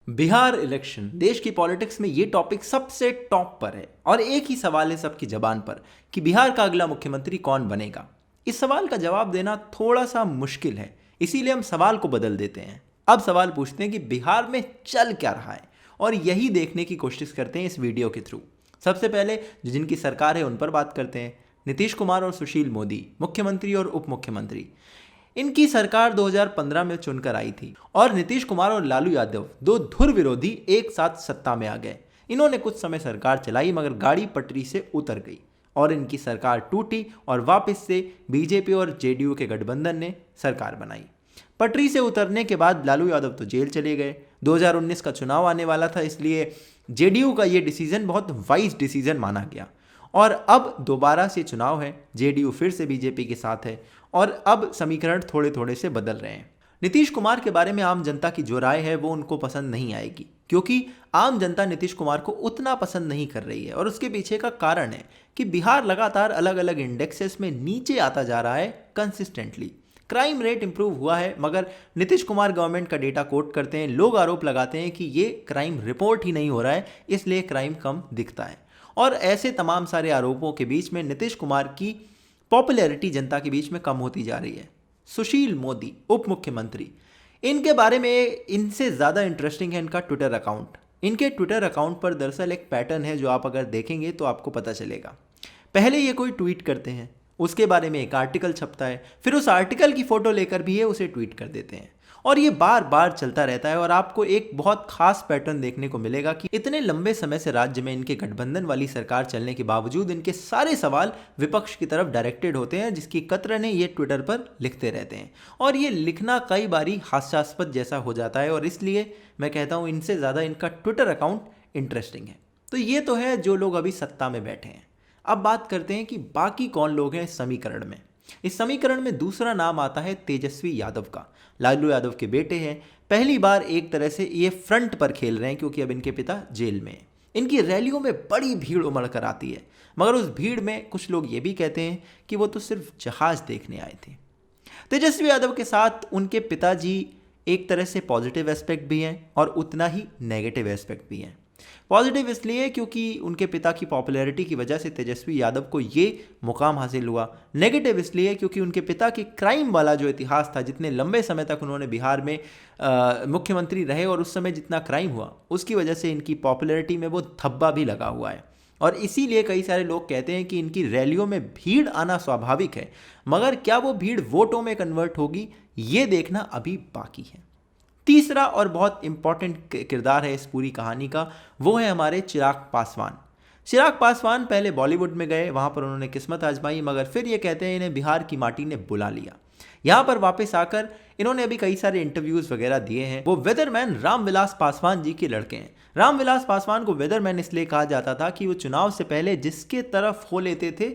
Bihar election देश की politics में ये टॉपिक सबसे टॉप पर है और एक ही सवाल है सबकी जबान पर कि बिहार का अगला मुख्यमंत्री कौन बनेगा। इस सवाल का जवाब देना थोड़ा सा मुश्किल है, इसीलिए हम सवाल को बदल देते हैं। अब सवाल पूछते हैं कि बिहार में चल क्या रहा है और यही देखने की कोशिश करते हैं इस वीडियो के थ्रू। सबसे पहले जिनकी सरकार है उन पर बात करते हैं। नीतीश कुमार और सुशील मोदी, मुख्यमंत्री और उप मुख्यमंत्री। इनकी सरकार 2015 में चुनकर आई थी और नीतीश कुमार और लालू यादव, दो धुर विरोधी, एक साथ सत्ता में आ गए। इन्होंने कुछ समय सरकार चलाई मगर गाड़ी पटरी से उतर गई और इनकी सरकार टूटी और वापस से बीजेपी और जेडीयू के गठबंधन ने सरकार बनाई। पटरी से उतरने के बाद लालू यादव तो जेल चले गए। 2019 का चुनाव आने वाला था, इसलिए जेडीयू का ये डिसीजन बहुत वाइज डिसीजन माना गया और अब दोबारा से चुनाव है। जेडीयू फिर से बीजेपी के साथ है और अब समीकरण थोड़े थोड़े से बदल रहे हैं। नीतीश कुमार के बारे में आम जनता की जो राय है वो उनको पसंद नहीं आएगी, क्योंकि आम जनता नीतीश कुमार को उतना पसंद नहीं कर रही है और उसके पीछे का कारण है कि बिहार लगातार अलग अलग इंडेक्सेस में नीचे आता जा रहा है कंसिस्टेंटली। क्राइम रेट इंप्रूव हुआ है मगर नीतीश कुमार गवर्नमेंट का डेटा कोट करते हैं, लोग आरोप लगाते हैं कि ये क्राइम रिपोर्ट ही नहीं हो रहा है, इसलिए क्राइम कम दिखता है। और ऐसे तमाम सारे आरोपों के बीच में नीतीश कुमार की पॉपुलैरिटी जनता के बीच में कम होती जा रही है। सुशील मोदी, उप मुख्यमंत्री, इनके बारे में इनसे ज़्यादा इंटरेस्टिंग है इनका ट्विटर अकाउंट। इनके ट्विटर अकाउंट पर दरअसल एक पैटर्न है जो आप अगर देखेंगे तो आपको पता चलेगा। पहले ये कोई ट्वीट करते हैं, उसके बारे में एक आर्टिकल छपता है, फिर उस आर्टिकल की फ़ोटो लेकर भी ये उसे ट्वीट कर देते हैं और ये बार बार चलता रहता है। और आपको एक बहुत खास पैटर्न देखने को मिलेगा कि इतने लंबे समय से राज्य में इनके गठबंधन वाली सरकार चलने के बावजूद इनके सारे सवाल विपक्ष की तरफ डायरेक्टेड होते हैं, जिसकी कतरने ये ट्विटर पर लिखते रहते हैं और ये लिखना कई बारी हास्यास्पद जैसा हो जाता है और इसलिए मैं कहता हूँ इनसे ज़्यादा इनका ट्विटर अकाउंट इंटरेस्टिंग है। तो ये तो है जो लोग अभी सत्ता में बैठे हैं। अब बात करते हैं कि बाकी कौन लोग हैं इस समीकरण में। इस समीकरण में दूसरा नाम आता है तेजस्वी यादव का। लालू यादव के बेटे हैं। पहली बार एक तरह से ये फ्रंट पर खेल रहे हैं क्योंकि अब इनके पिता जेल में हैं। इनकी रैलियों में बड़ी भीड़ उमड़ कर आती है मगर उस भीड़ में कुछ लोग ये भी कहते हैं कि वो तो सिर्फ जहाज देखने आए थे। तेजस्वी यादव के साथ उनके पिताजी एक तरह से पॉजिटिव एस्पेक्ट भी हैं और उतना ही नेगेटिव एस्पेक्ट भी हैं। पॉजिटिव इसलिए क्योंकि उनके पिता की पॉपुलैरिटी की वजह से तेजस्वी यादव को ये मुकाम हासिल हुआ। नेगेटिव इसलिए क्योंकि उनके पिता के क्राइम वाला जो इतिहास था, जितने लंबे समय तक उन्होंने बिहार में मुख्यमंत्री रहे और उस समय जितना क्राइम हुआ, उसकी वजह से इनकी पॉपुलैरिटी में वो धब्बा भी लगा हुआ है और इसीलिए कई सारे लोग कहते हैं कि इनकी रैलियों में भीड़ आना स्वाभाविक है मगर क्या वो भीड़ वोटों में कन्वर्ट होगी, ये देखना अभी बाकी है। तीसरा और बहुत इंपॉर्टेंट किरदार है इस पूरी कहानी का, वो है हमारे चिराग पासवान। चिराग पासवान पहले बॉलीवुड में गए, वहाँ पर उन्होंने किस्मत आजमाई मगर फिर ये कहते हैं इन्हें बिहार की माटी ने बुला लिया। यहाँ पर वापस आकर इन्होंने अभी कई सारे इंटरव्यूज़ वगैरह दिए हैं। वो वेदरमैन रामविलास पासवान जी के लड़के हैं। रामविलास पासवान को वेदरमैन इसलिए कहा जाता था कि वो चुनाव से पहले जिसके तरफ हो लेते थे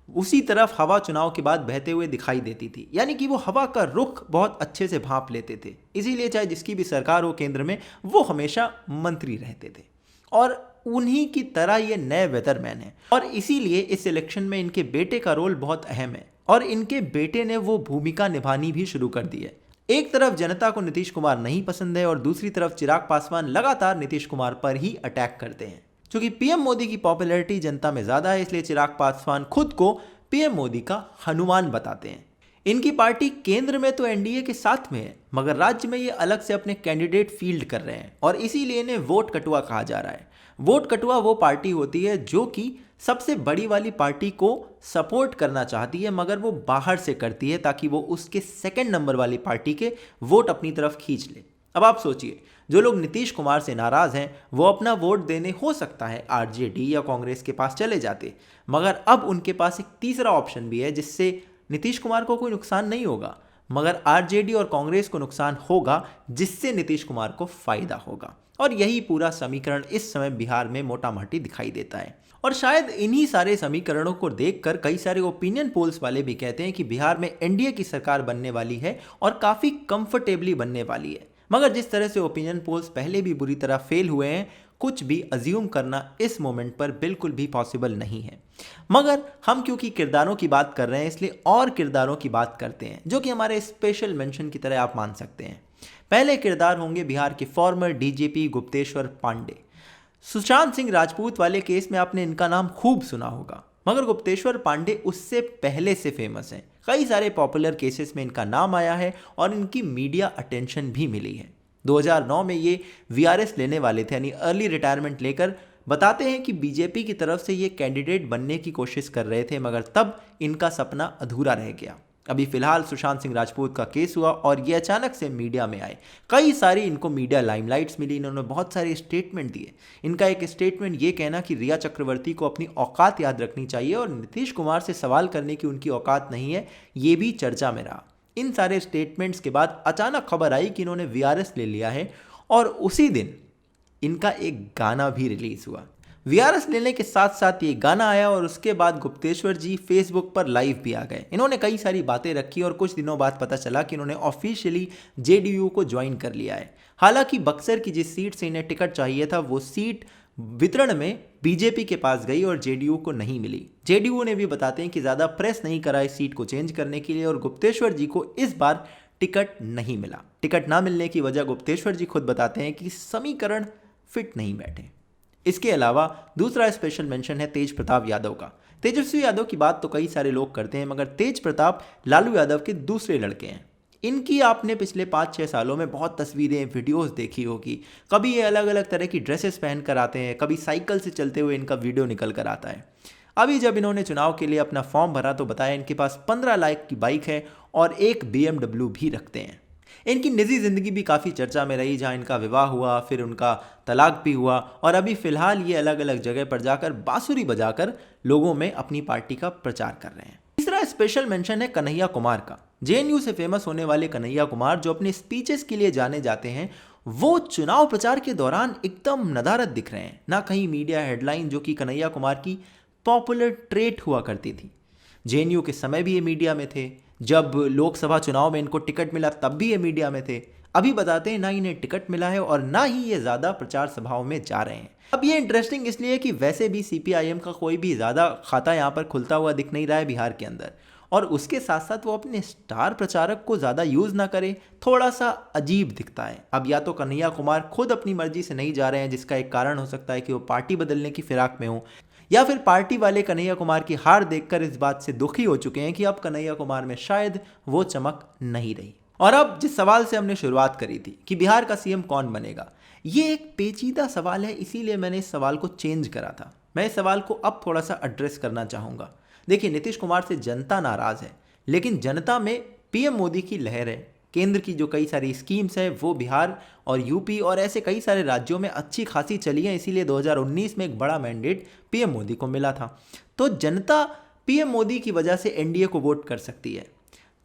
उसी तरफ हवा चुनाव के बाद बहते हुए दिखाई देती थी, यानी कि वो हवा का रुख बहुत अच्छे से भांप लेते थे। इसीलिए चाहे जिसकी भी सरकार हो केंद्र में, वो हमेशा मंत्री रहते थे और उन्हीं की तरह ये नए वेदरमैन हैं और इसीलिए इस इलेक्शन में इनके बेटे का रोल बहुत अहम है और इनके बेटे ने वो भूमिका निभानी भी शुरू कर दी है। एक तरफ जनता को नीतीश कुमार नहीं पसंद है और दूसरी तरफ चिराग पासवान लगातार नीतीश कुमार पर ही अटैक करते हैं। क्योंकि पीएम मोदी की पॉपुलैरिटी जनता में ज़्यादा है, इसलिए चिराग पासवान खुद को पीएम मोदी का हनुमान बताते हैं। इनकी पार्टी केंद्र में तो एनडीए के साथ में है मगर राज्य में ये अलग से अपने कैंडिडेट फील्ड कर रहे हैं और इसीलिए इन्हें वोट कटुआ कहा जा रहा है। वोट कटुआ वो पार्टी होती है जो कि सबसे बड़ी वाली पार्टी को सपोर्ट करना चाहती है मगर वो बाहर से करती है ताकि वो उसके सेकंड नंबर वाली पार्टी के वोट अपनी तरफ खींच ले। अब आप सोचिए, जो लोग नीतीश कुमार से नाराज़ हैं वो अपना वोट देने हो सकता है आरजेडी या कांग्रेस के पास चले जाते, मगर अब उनके पास एक तीसरा ऑप्शन भी है जिससे नीतीश कुमार को कोई नुकसान नहीं होगा मगर आरजेडी और कांग्रेस को नुकसान होगा, जिससे नीतीश कुमार को फायदा होगा। और यही पूरा समीकरण इस समय बिहार में मोटा मोटी दिखाई देता है और शायद इन्हीं सारे समीकरणों को देखकर कई सारे ओपिनियन पोल्स वाले भी कहते हैं कि बिहार में एनडीए की सरकार बनने वाली है और काफ़ी कंफर्टेबली बनने वाली है। मगर जिस तरह से ओपिनियन पोल्स पहले भी बुरी तरह फेल हुए हैं, कुछ भी अज्यूम करना इस मोमेंट पर बिल्कुल भी पॉसिबल नहीं है। मगर हम क्योंकि किरदारों की बात कर रहे हैं इसलिए और किरदारों की बात करते हैं जो कि हमारे स्पेशल मेंशन की तरह आप मान सकते हैं। पहले किरदार होंगे बिहार के फॉर्मर डीजीपी गुप्तेश्वर पांडे। सुशांत सिंह राजपूत वाले केस में आपने इनका नाम खूब सुना होगा, मगर गुप्तेश्वर पांडे उससे पहले से फेमस हैं। कई सारे पॉपुलर केसेस में इनका नाम आया है और इनकी मीडिया अटेंशन भी मिली है। 2009 में ये वीआरएस लेने वाले थे, यानी अर्ली रिटायरमेंट लेकर। बताते हैं कि बीजेपी की तरफ से ये कैंडिडेट बनने की कोशिश कर रहे थे, मगर तब इनका सपना अधूरा रह गया। अभी फिलहाल सुशांत सिंह राजपूत का केस हुआ और ये अचानक से मीडिया में आए। कई सारी इनको मीडिया लाइमलाइट्स मिली, इन्होंने बहुत सारे स्टेटमेंट दिए। इनका एक स्टेटमेंट ये कहना कि रिया चक्रवर्ती को अपनी औकात याद रखनी चाहिए और नीतीश कुमार से सवाल करने की उनकी औकात नहीं है, ये भी चर्चा में रहा। इन सारे स्टेटमेंट्स के बाद अचानक खबर आई कि इन्होंने वीआरएस ले लिया है और उसी दिन इनका एक गाना भी रिलीज हुआ। वीआरएस लेने के साथ साथ ये गाना आया और उसके बाद गुप्तेश्वर जी फेसबुक पर लाइव भी आ गए। इन्होंने कई सारी बातें रखी और कुछ दिनों बाद पता चला कि इन्होंने ऑफिशियली जेडीयू को ज्वाइन कर लिया है। हालांकि बक्सर की जिस सीट से इन्हें टिकट चाहिए था वो सीट वितरण में बीजेपी के पास गई और जेडीयू को नहीं मिली। जेडीयू ने भी बताते हैं कि ज़्यादा प्रेस नहीं करा इस सीट को चेंज करने के लिए और गुप्तेश्वर जी को इस बार टिकट नहीं मिला। टिकट ना मिलने की वजह गुप्तेश्वर जी खुद बताते हैं कि समीकरण फिट नहीं बैठे। इसके अलावा दूसरा स्पेशल मेंशन है तेज प्रताप यादव का। तेजस्वी यादव की बात तो कई सारे लोग करते हैं, मगर तेज प्रताप लालू यादव के दूसरे लड़के हैं। इनकी आपने पिछले 5-6 सालों में बहुत तस्वीरें वीडियोस देखी होगी। कभी ये अलग अलग तरह की ड्रेसेस पहन कर आते हैं, कभी साइकिल से चलते हुए इनका वीडियो निकल कर आता है। अभी जब इन्होंने चुनाव के लिए अपना फॉर्म भरा तो बताया इनके पास 15 लाख की बाइक है और एक BMW भी रखते हैं। इनकी निजी जिंदगी भी काफ़ी चर्चा में रही, जहां इनका विवाह हुआ, फिर उनका तलाक भी हुआ और अभी फिलहाल ये अलग अलग जगह पर जाकर बांसुरी बजाकर लोगों में अपनी पार्टी का प्रचार कर रहे हैं। तीसरा स्पेशल मेंशन है कन्हैया कुमार का। जेएनयू से फेमस होने वाले कन्हैया कुमार जो अपने स्पीचेस के लिए जाने जाते हैं, वो चुनाव प्रचार के दौरान एकदम नदारद दिख रहे हैं। ना कहीं मीडिया हेडलाइन, जो कि कन्हैया कुमार की पॉपुलर ट्रेट हुआ करती थी। जेएनयू के समय भी ये मीडिया में थे, जब लोकसभा चुनाव में इनको टिकट मिला तब भी ये मीडिया में थे। अभी बताते हैं ना इन्हें टिकट मिला है और ना ही ये ज़्यादा प्रचार सभाओं में जा रहे हैं। अब ये इंटरेस्टिंग इसलिए कि वैसे भी सीपीआईएम का कोई भी ज़्यादा खाता यहाँ पर खुलता हुआ दिख नहीं रहा है बिहार के अंदर, और उसके साथ साथ वो अपने स्टार प्रचारक को ज़्यादा यूज़ ना करे, थोड़ा सा अजीब दिखता है। अब या तो कन्हैया कुमार खुद अपनी मर्जी से नहीं जा रहे हैं, जिसका एक कारण हो सकता है कि वो पार्टी बदलने की फिराक में हो, या फिर पार्टी वाले कन्हैया कुमार की हार देखकर इस बात से दुखी हो चुके हैं कि अब कन्हैया कुमार में शायद वो चमक नहीं रही। और अब जिस सवाल से हमने शुरुआत करी थी कि बिहार का सीएम कौन बनेगा, ये एक पेचीदा सवाल है, इसीलिए मैंने इस सवाल को चेंज करा था। मैं इस सवाल को अब थोड़ा सा एड्रेस करना चाहूँगा। देखिए, नीतीश कुमार से जनता नाराज़ है, लेकिन जनता में पीएम मोदी की लहर है। केंद्र की जो कई सारी स्कीम्स हैं वो बिहार और यूपी और ऐसे कई सारे राज्यों में अच्छी खासी चली हैं, इसीलिए 2019 में एक बड़ा मैंडेट पीएम मोदी को मिला था। तो जनता पीएम मोदी की वजह से एनडीए को वोट कर सकती है।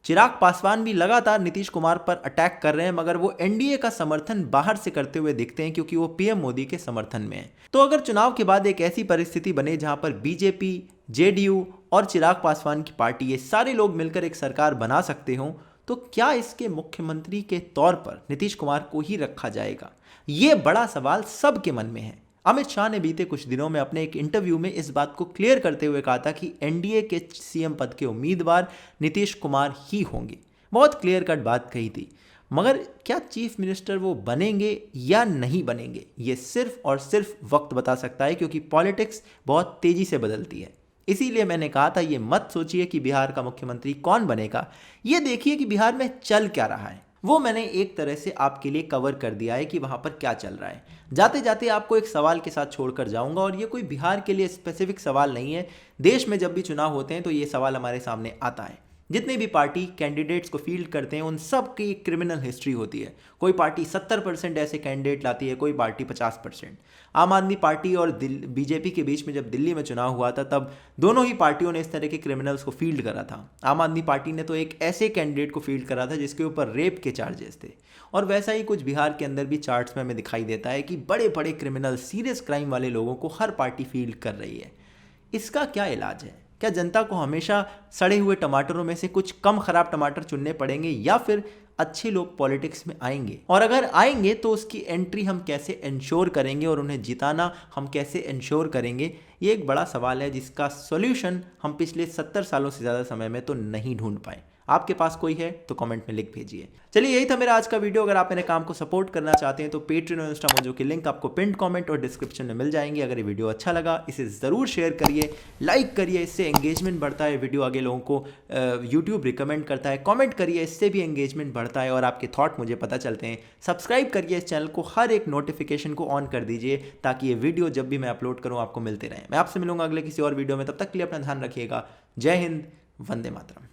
चिराग पासवान भी लगातार नीतीश कुमार पर अटैक कर रहे हैं, मगर वो एनडीए का समर्थन बाहर से करते हुए दिखते हैं क्योंकि वो पीएम मोदी के समर्थन में है। तो अगर चुनाव के बाद एक ऐसी परिस्थिति बने जहां पर बीजेपी, जेडीयू और चिराग पासवान की पार्टी, ये सारे लोग मिलकर एक सरकार बना सकते हों, तो क्या इसके मुख्यमंत्री के तौर पर नीतीश कुमार को ही रखा जाएगा? ये बड़ा सवाल सबके मन में है। अमित शाह ने बीते कुछ दिनों में अपने एक इंटरव्यू में इस बात को क्लियर करते हुए कहा था कि एनडीए के सीएम पद के उम्मीदवार नीतीश कुमार ही होंगे। बहुत क्लियर कट बात कही थी, मगर क्या चीफ मिनिस्टर वो बनेंगे या नहीं बनेंगे, ये सिर्फ और सिर्फ वक्त बता सकता है, क्योंकि पॉलिटिक्स बहुत तेजी से बदलती है। इसीलिए मैंने कहा था ये मत सोचिए कि बिहार का मुख्यमंत्री कौन बनेगा, ये देखिए कि बिहार में चल क्या रहा है। वो मैंने एक तरह से आपके लिए कवर कर दिया है कि वहाँ पर क्या चल रहा है। जाते जाते आपको एक सवाल के साथ छोड़कर जाऊंगा, और ये कोई बिहार के लिए स्पेसिफिक सवाल नहीं है। देश में जब भी चुनाव होते हैं तो ये सवाल हमारे सामने आता है। जितने भी पार्टी कैंडिडेट्स को फील्ड करते हैं उन सब की क्रिमिनल हिस्ट्री होती है। कोई पार्टी 70% ऐसे कैंडिडेट लाती है, कोई पार्टी 50%। आम आदमी पार्टी और बीजेपी के बीच में जब दिल्ली में चुनाव हुआ था तब दोनों ही पार्टियों ने इस तरह के क्रिमिनल्स को फील्ड करा था। आम आदमी पार्टी ने तो एक ऐसे कैंडिडेट को फील्ड करा था जिसके ऊपर रेप के चार्जेस थे, और वैसा ही कुछ बिहार के अंदर भी चार्ट्स में हमें दिखाई देता है कि बड़े बड़े क्रिमिनल, सीरियस क्राइम वाले लोगों को हर पार्टी फील्ड कर रही है। इसका क्या इलाज है? क्या जनता को हमेशा सड़े हुए टमाटरों में से कुछ कम खराब टमाटर चुनने पड़ेंगे, या फिर अच्छे लोग पॉलिटिक्स में आएंगे? और अगर आएंगे तो उसकी एंट्री हम कैसे इंश्योर करेंगे और उन्हें जिताना हम कैसे इंश्योर करेंगे? ये एक बड़ा सवाल है जिसका सॉल्यूशन हम पिछले 70 सालों से ज़्यादा समय में तो नहीं ढूंढ पाए। आपके पास कोई है तो कमेंट में लिख भेजिए। चलिए, यही था मेरा आज का वीडियो। अगर आप मेरे काम को सपोर्ट करना चाहते हैं तो पेट्रियन और इंस्टामोजो की लिंक आपको पिंड कमेंट और डिस्क्रिप्शन में मिल जाएंगे। अगर ये वीडियो अच्छा लगा इसे ज़रूर शेयर करिए, लाइक करिए, इससे एंगेजमेंट बढ़ता है, वीडियो आगे लोगों को यूट्यूब रिकमेंड करता है। कमेंट करिए, इससे भी एंगेजमेंट बढ़ता है और आपके थॉट मुझे पता चलते हैं। सब्सक्राइब करिए इस चैनल को, हर एक नोटिफिकेशन को ऑन कर दीजिए ताकि ये वीडियो जब भी मैं अपलोड करूँ आपको मिलते रहें। मैं आपसे मिलूंगा अगले किसी और वीडियो में, तब तक के लिए अपना ध्यान रखिएगा। जय हिंद, वंदे मातरम।